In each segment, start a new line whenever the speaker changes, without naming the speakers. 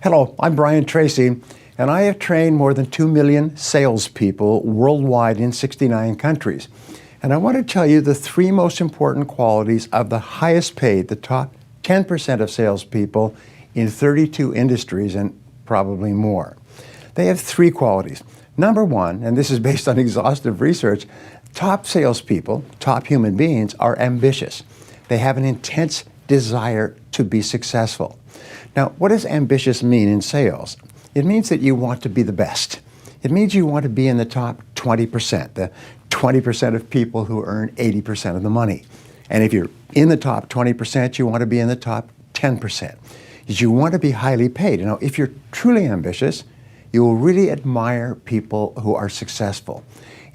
Hello, I'm Brian Tracy, and I have trained more than 2 million salespeople worldwide in 69 countries. And I want to tell you the 3 most important qualities of the highest paid, the top 10% of salespeople in 32 industries and probably more. They have 3 qualities. Number 1, and this is based on exhaustive research, top salespeople, top human beings, are ambitious. They have an intense desire to be successful. Now, what does ambitious mean in sales? It means that you want to be the best. It means you want to be in the top 20%, the 20% of people who earn 80% of the money. And if you're in the top 20%, you want to be in the top 10%. You want to be highly paid. Now, if you're truly ambitious, you will really admire people who are successful.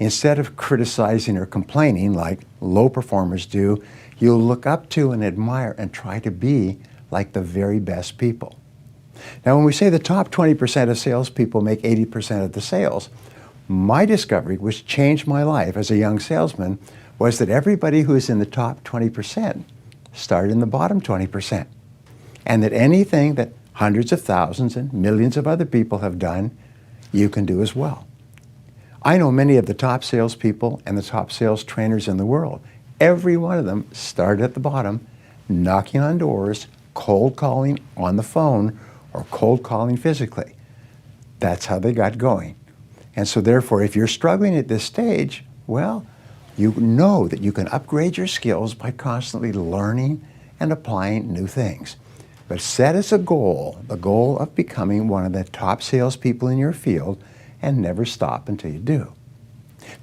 Instead of criticizing or complaining like low performers do, you'll look up to and admire and try to be like the very best people. Now, when we say the top 20% of salespeople make 80% of the sales, my discovery, which changed my life as a young salesman, was that everybody who is in the top 20% started in the bottom 20%. And that anything that hundreds of thousands and millions of other people have done, you can do as well. I know many of the top salespeople and the top sales trainers in the world. Every one of them started at the bottom, knocking on doors, cold calling on the phone, or cold calling physically. That's how they got going. And so therefore, if you're struggling at this stage, well, you know that you can upgrade your skills by constantly learning and applying new things. But set as a goal, the goal of becoming one of the top salespeople in your field, and never stop until you do.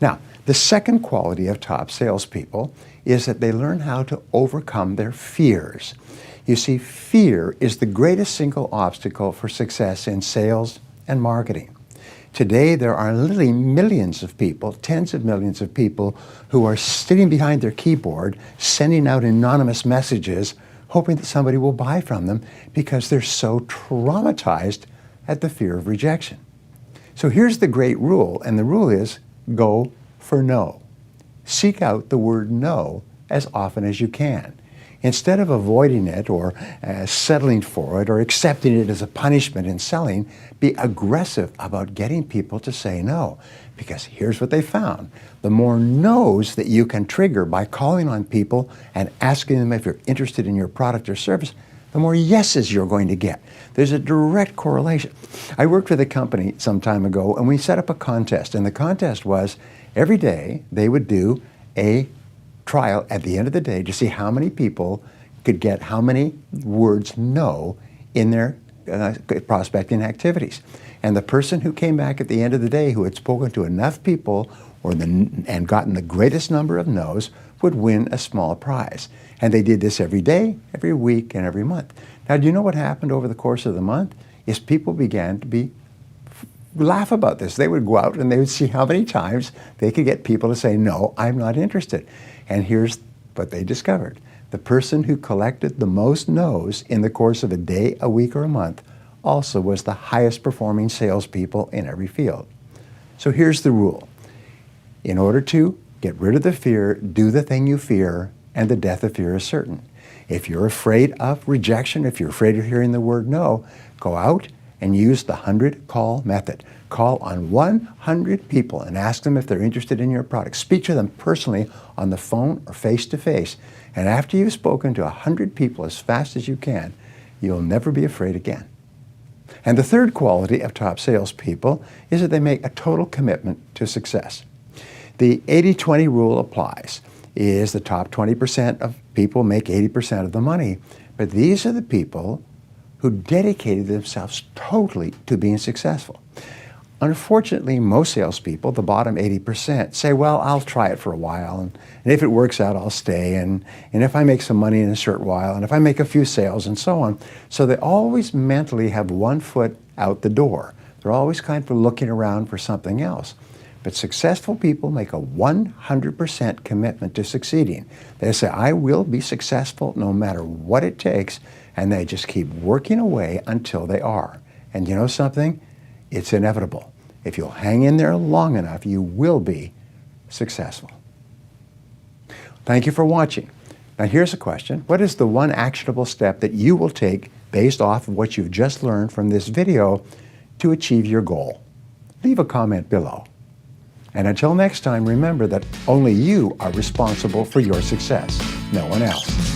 Now, the second quality of top salespeople is that they learn how to overcome their fears. You see, fear is the greatest single obstacle for success in sales and marketing. Today, there are literally millions of people, tens of millions of people, who are sitting behind their keyboard, sending out anonymous messages, hoping that somebody will buy from them because they're so traumatized at the fear of rejection. So here's the great rule, and the rule is go for no. Seek out the word no as often as you can. Instead of avoiding it or settling for it or accepting it as a punishment in selling, be aggressive about getting people to say no. Because here's what they found. The more no's that you can trigger by calling on people and asking them if you're interested in your product or service, the more yeses you're going to get. There's a direct correlation. I worked with a company some time ago, and we set up a contest. And the contest was every day they would do a trial at the end of the day to see how many people could get how many words no in their prospecting activities. And the person who came back at the end of the day who had spoken to enough people and gotten the greatest number of no's would win a small prize. And they did this every day, every week, and every month. Now, do you know what happened over the course of the month? Is people began to laugh about this. They would go out and they would see how many times they could get people to say, no, I'm not interested. And here's what they discovered. The person who collected the most no's in the course of a day, a week, or a month also was the highest performing salespeople in every field. So here's the rule. In order to get rid of the fear, do the thing you fear, and the death of fear is certain. If you're afraid of rejection, if you're afraid of hearing the word no, go out and use the 100 call method. Call on 100 people and ask them if they're interested in your product. Speak to them personally on the phone or face-to-face. And after you've spoken to 100 people as fast as you can, you'll never be afraid again. And the third quality of top salespeople is that they make a total commitment to success. The 80-20 rule applies. Is the top 20% of people make 80% of the money. But these are the people who dedicated themselves totally to being successful. Unfortunately, most salespeople, the bottom 80%, say, well, I'll try it for a while, and if it works out, I'll stay, and if I make some money in a short while, and if I make a few sales, and so on. So they always mentally have one foot out the door. They're always kind of looking around for something else. But successful people make a 100% commitment to succeeding. They say, I will be successful no matter what it takes, and they just keep working away until they are. And you know something? It's inevitable. If you'll hang in there long enough, you will be successful. Thank you for watching. Now here's a question. What is the one actionable step that you will take based off of what you've just learned from this video to achieve your goal? Leave a comment below. And until next time, remember that only you are responsible for your success, no one else.